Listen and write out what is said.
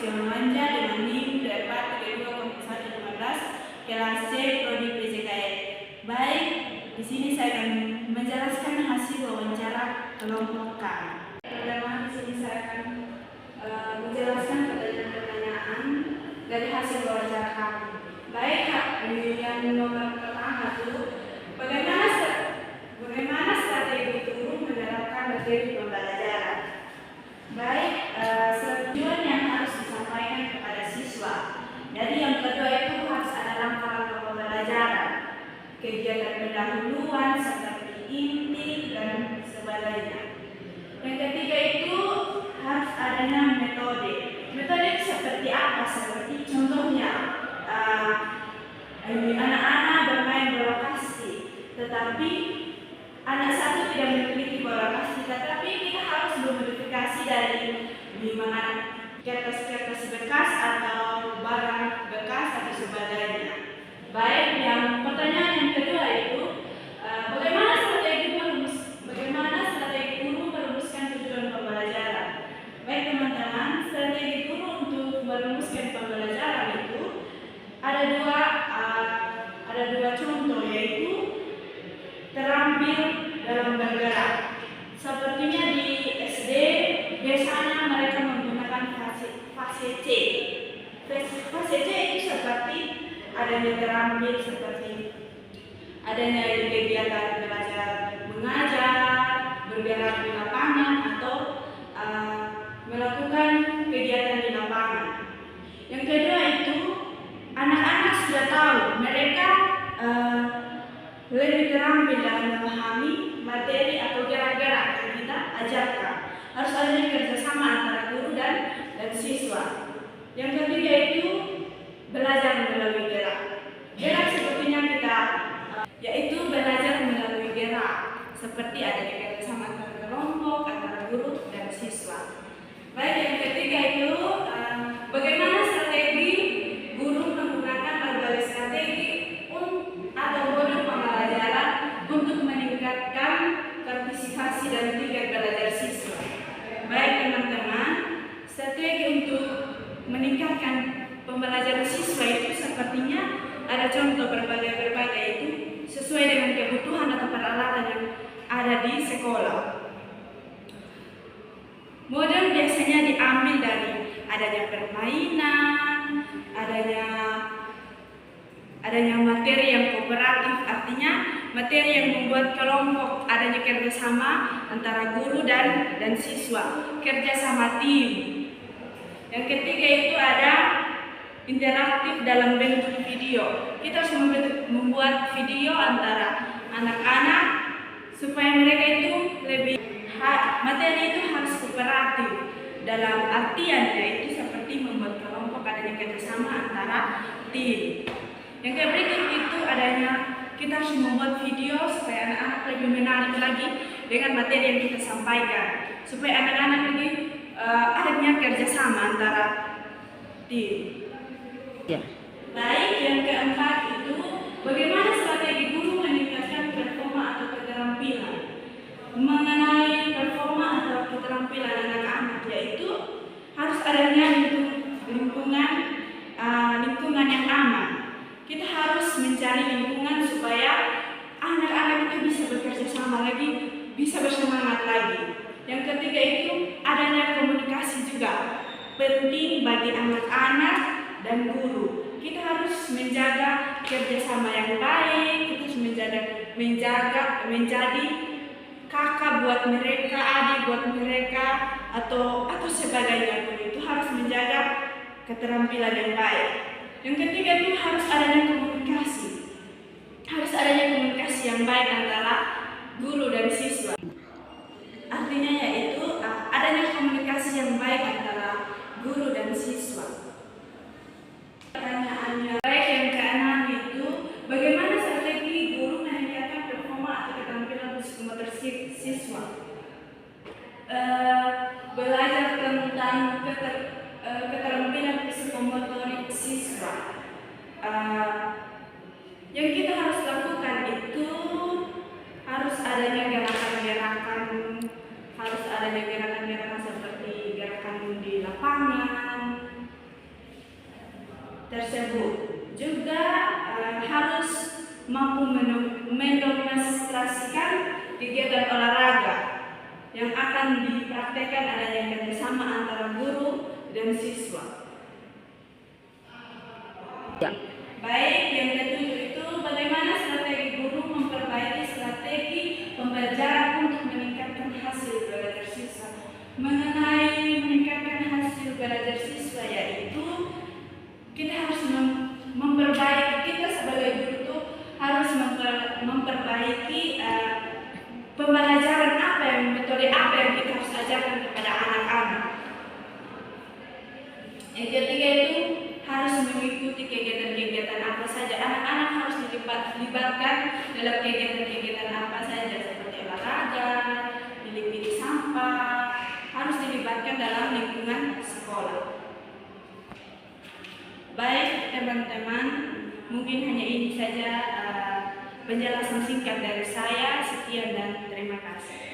Siswa Manja dengan NIM 24320115 kelas C Prodi PJKN. Baik, di sini saya akan menjelaskan hasil wawancara kelompok K. Pertama, di sini saya akan menjelaskan pertanyaan dari hasil wawancara kami. Baik, Kak, yang nomor pertama itu bagaimana strategi guru menerapkan materi pembelajaran? Baik, tujuan yang harus disampaikan kepada siswa. Jadi yang kedua itu harus ada langkah-langkah pembelajaran, kegiatan pendahuluan seperti inti dan sebagainya. Yang ketiga itu harus adanya metode. Metode seperti apa? Seperti contohnya anak-anak bermain bola kasti, tetapi anak satu tidak memiliki bola kasti, tetapi kita harus memodifikasi dari kertas-kertas bekas atau barang bekas atau sebagainya. Baik, yang pertanyaan yang kedua itu bagaimana strategi guru merumuskan tujuan pembelajaran? Baik teman-teman, strategi guru untuk merumuskan pembelajaran itu ada dua contoh, yaitu terampil dalam bergerak. Sepertinya di SD biasanya mereka menggunakan fase C. Fase C itu seperti adanya terampil, seperti adanya kegiatan belajar mengajar, bergerak di lapangan, atau melakukan kegiatan di lapangan. Yang kedua itu anak-anak sudah tahu, mereka lebih terampil dalam memahami materi atau gerak-gerak yang kita ajarkan. Harus adanya kerjasama antara guru dan siswa. Yang ketiga itu belajar melalui gerak. Gerak sepertinya yaitu belajar melalui gerak, seperti adanya kerjasama antara kelompok, antara guru dan siswa. Baik, yang ketiga itu bagaimana strategi guru menggunakan berbagai strategi atau modul pembelajaran untuk meningkatkan partisipasi dan tingkat belajar siswa. Baik teman-teman, strategi untuk meningkatkan pembelajaran siswa itu sepertinya ada contoh berbagai itu sesuai dengan kebutuhan atau peralatan yang ada di sekolah. Model biasanya diambil dari adanya permainan, adanya materi yang kooperatif, artinya materi yang membuat kelompok, adanya kerjasama antara guru dan siswa, kerjasama tim. Yang ketiga itu ada interaktif dalam bentuk video. Kita harus membuat video antara anak-anak supaya mereka itu lebih materi itu harus kooperatif, dalam artian yaitu seperti membuat kelompok, adanya kerjasama antara tim. Yang berikut itu adanya kita harus membuat video supaya anak-anak lebih menarik lagi dengan materi yang kita sampaikan, supaya anak-anak lebih adanya kerjasama antara tim. Ya. Baik, yang keempat itu bagaimana strategi guru meningkatkan performa atau keterampilan. Mengenai performa atau keterampilan anak-anak, yaitu harus adanya lingkungan yang aman. Kita harus mencari lingkungan supaya anak-anak itu bisa bekerja sama lagi, bisa bersemangat lagi. Yang ketiga itu adanya komunikasi juga penting bagi anak-anak dan guru. Kita harus menjaga kerjasama yang baik, kita harus menjadi kakak buat mereka, adik buat mereka, atau sebagainya. Itu harus menjaga keterampilan yang baik. Yang ketiga itu harus adanya komunikasi. Harus adanya komunikasi yang baik antara guru dan siswa. Artinya yaitu adanya komunikasi yang baik antara guru dan siswa. Pertanyaannya, baik, yang keenam itu bagaimana strategi guru meningkatkan performa atau keterampilan psikomotor siswa? Belajar tentang keterampilan psikomotorik siswa. Yang kita harus lakukan itu harus adanya gerakan-gerakan, seperti gerakan di lapangan, tersebut. Juga harus mampu mendemonstrasikan kegiatan olahraga yang akan dipraktekkan adanya kerjasama antara guru dan siswa. Ya. Baik, yang ketujuh itu bagaimana strategi guru memperbaiki strategi pembelajaran untuk meningkatkan hasil belajar siswa. Mengenai meningkatkan hasil belajar siswa, yaitu kita harus memperbaiki, kita sebagai guru itu harus memperbaiki pembelajaran apa yang, metode apa yang kita harus ajarkan kepada anak-anak. Yang ketiga itu harus mengikuti kegiatan-kegiatan apa saja. Anak-anak harus dilibatkan dalam kegiatan-kegiatan apa saja, seperti olahraga, pilih-pilih sampah, harus dilibatkan dalam lingkungan sekolah. Baik teman-teman, mungkin hanya ini saja penjelasan singkat dari saya. Sekian dan terima kasih.